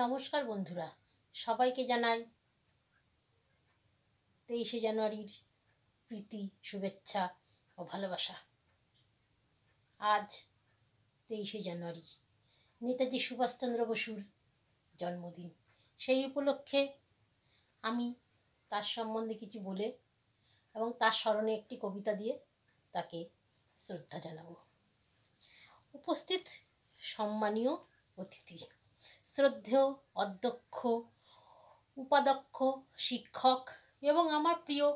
নমস্কার বন্ধুরা, সবাইকে জানাই 23শে জানুয়ারির প্রীতি, শুভেচ্ছা ও ভালোবাসা। আজ 23শে জানুয়ারি নেতাজি সুভাষচন্দ্র বসুর জন্মদিন। সেই উপলক্ষে আমি তার সম্বন্ধে কিছু বলে এবং তার স্মরণে একটি কবিতা দিয়ে তাকে শ্রদ্ধা জানাব। উপস্থিত সম্মানীয় অতিথি, শ্রদ্ধেয় অধ্যক্ষ, উপাধ্যক্ষ, শিক্ষক এবং আমার প্রিয়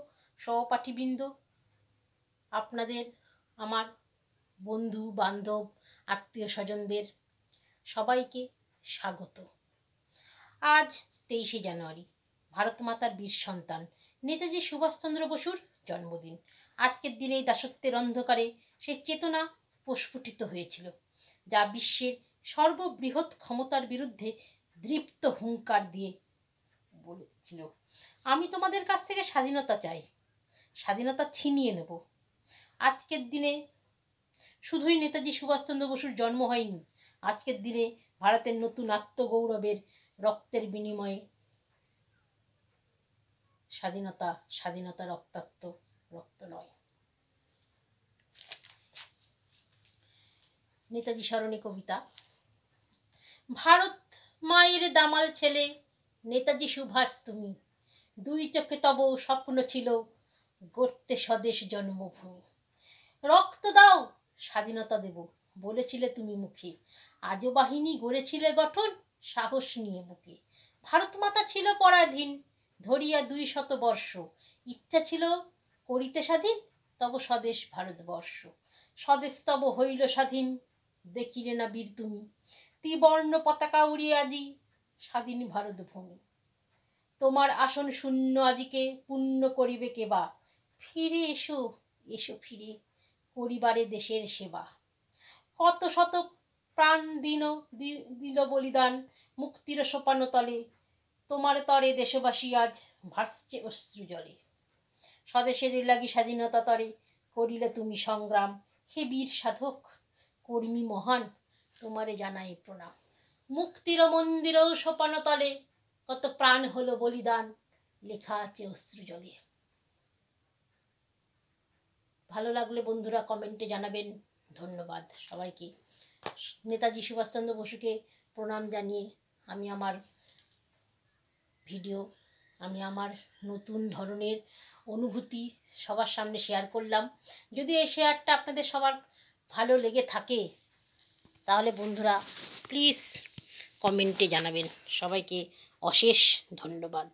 সহপাঠীবৃন্দ, আপনাদের, আমার বন্ধু বান্ধব, আত্মীয় স্বজনদের সবাইকে স্বাগত। আজ 23শে জানুয়ারি ভারত মাতার বীর সন্তান নেতাজি সুভাষচন্দ্র বসুর জন্মদিন। আজকের দিনে দাসত্বের অন্ধকারে সেই চেতনা প্রস্ফুটিত হয়েছিল, যা বিশ্বের সর্ববৃহৎ ক্ষমতার বিরুদ্ধে দৃপ্ত হুঙ্কার দিয়ে বলেছিল, আমি তোমাদের কাছ থেকে স্বাধীনতা চাই, স্বাধীনতা ছিনিয়ে নেব। আজকের দিনে শুধুই নেতাজি সুভাষচন্দ্র বসুর জন্ম হয়নি, আজকের দিনে ভারতের নতুন আত্মগৌরবের রক্তের বিনিময়ে স্বাধীনতা, স্বাধীনতা রক্তাক্ত, রক্ত নয়। নেতাজি স্মরণে কবিতা। ভারত মায়ের দামাল ছেলে নেতাজি সুভাষ তুমি, দুই চোখে তব স্বপ্ন ছিল গড়তে স্বদেশ জন্মভূমি। রক্ত দাও স্বাধীনতা দেব বলেছিলে তুমি মুখে, আজও বাহিনী গড়েছিলে গঠন সাহস নিয়ে বুকে। ভারত মাতা ছিল পরাধীন ধরিয়া 200 বর্ষ, ইচ্ছা ছিল করিতে স্বাধীন তব স্বদেশ ভারতবর্ষ। স্বদেশ তব হইল স্বাধীন দেখিলে না বীর তুমি, ত্রিবর্ণ পতাকা উড়িয়ে আজি স্বাধীন ভারত ভূমি। তোমার আসন শূন্য আজিকে পূর্ণ করিবে কেবা, ফিরে এসো এসো ফিরে পরিবারে দেশের সেবা। কত শত প্রাণ দিল বলিদান মুক্তির সোপান তলে, তোমার তরে দেশবাসী আজ ভাসছে অশ্রু জলে। স্বদেশের লাগি স্বাধীনতা তরে করিলে তুমি সংগ্রাম, হে বীর সাধক কর্মী মহান তোমারে জানাই প্রণাম। মুক্তির মন্দির সোপান তলে কত প্রাণ হলো বলিদান, লেখা আছে অশ্রু জলে। ভালো লাগলে বন্ধুরা কমেন্টে জানাবেন। ধন্যবাদ সবাইকে। নেতাজি সুভাষচন্দ্র বসুকে প্রণাম জানিয়ে আমি আমার ভিডিও, আমি আমার নতুন ধরনের অনুভূতি সবার সামনে শেয়ার করলাম। যদি এই শেয়ারটা আপনাদের সবার ভালো লেগে থাকে তাহলে বন্ধুরা প্লিজ কমেন্টে জানাবেন। সবাইকে অশেষ ধন্যবাদ।